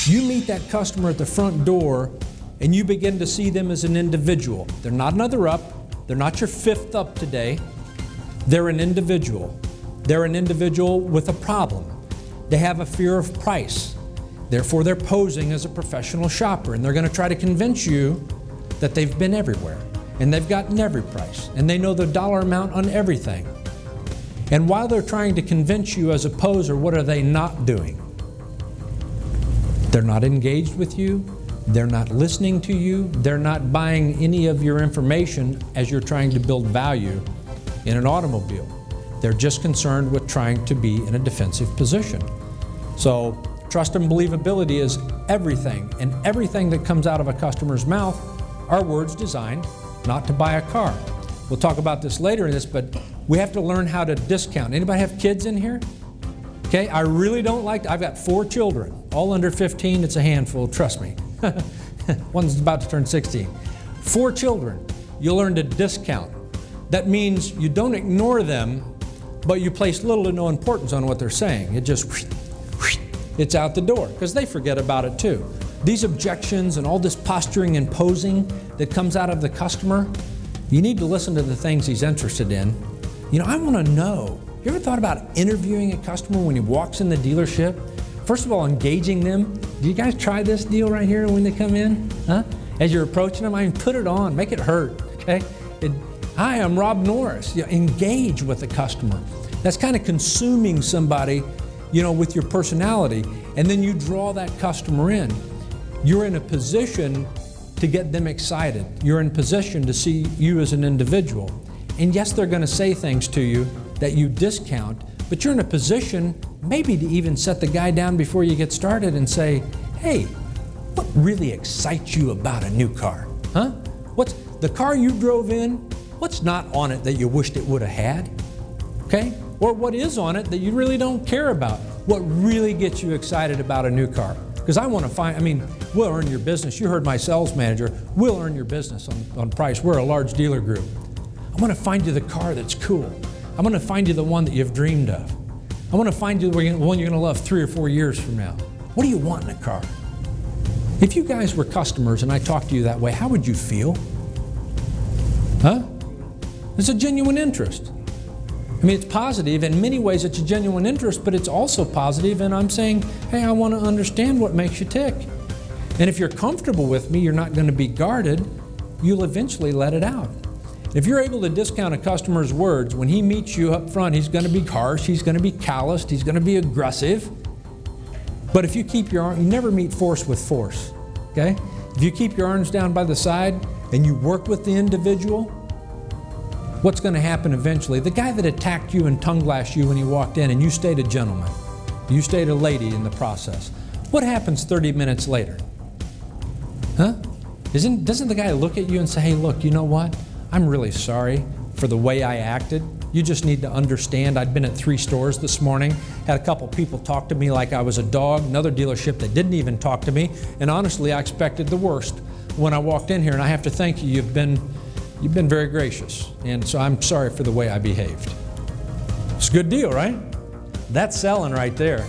You meet that customer at the front door and you begin to see them as an individual. They're not another up. They're not your fifth up today. They're an individual. They're an individual with a problem. They have a fear of price. Therefore, they're posing as a professional shopper, and they're going to try to convince you that they've been everywhere and they've gotten every price and they know the dollar amount on everything. And while they're trying to convince you as a poser, what are they not doing? They're not engaged with you. They're not listening to you. They're not buying any of your information as you're trying to build value in an automobile. They're just concerned with trying to be in a defensive position. So trust and believability is everything, and everything that comes out of a customer's mouth are words designed not to buy a car. We'll talk about this later in this, but we have to learn how to discount. Anybody have kids in here? Okay, I really don't like, I've got 4 children, all under 15. It's a handful, trust me. One's about to turn 16. 4 children, you'll learn to discount. That means you don't ignore them, but you place little to no importance on what they're saying. It just, it's out the door, because they forget about it too. These objections and all this posturing and posing that comes out of the customer, you need to listen to the things he's interested in. You know, I want to know, you ever thought about interviewing a customer when he walks in the dealership? First of all, engaging them. Do you guys try this deal right here when they come in? Huh? As you're approaching them, I mean, put it on, make it hurt, okay? Hi, I'm Rob Norris. You know, engage with the customer. That's kind of consuming somebody, you know, with your personality, and then you draw that customer in. You're in a position to get them excited. You're in position to see you as an individual. And yes, they're going to say things to you that you discount, but you're in a position maybe to even set the guy down before you get started and say, hey, what really excites you about a new car? Huh? What's the car you drove in? What's not on it that you wished it would have had? Okay? Or what is on it that you really don't care about? What really gets you excited about a new car? Because I want to find, I mean, we'll earn your business. You heard my sales manager, we'll earn your business on price. We're a large dealer group. I want to find you the car that's cool. I want to find you the one that you've dreamed of. I want to find you the one you're going to love 3 or 4 years from now. What do you want in a car? If you guys were customers and I talked to you that way, how would you feel? Huh? It's a genuine interest. I mean, it's positive. In many ways, it's a genuine interest, but it's also positive, and I'm saying, hey, I want to understand what makes you tick. And if you're comfortable with me, you're not going to be guarded. You'll eventually let it out. If you're able to discount a customer's words, when he meets you up front, he's going to be harsh, he's going to be calloused, he's going to be aggressive. But if you keep your arm, you never meet force with force, okay? If you keep your arms down by the side and you work with the individual, what's going to happen eventually? The guy that attacked you and tongue-lashed you when he walked in and you stayed a gentleman, you stayed a lady in the process, what happens 30 minutes later? Huh? Doesn't the guy look at you and say, hey, look, you know what? I'm really sorry for the way I acted. You just need to understand, I'd been at 3 stores this morning, had a couple people talk to me like I was a dog, another dealership that didn't even talk to me, and honestly, I expected the worst when I walked in here, and I have to thank you, you've been very gracious, and so I'm sorry for the way I behaved. It's a good deal, right? That's selling right there.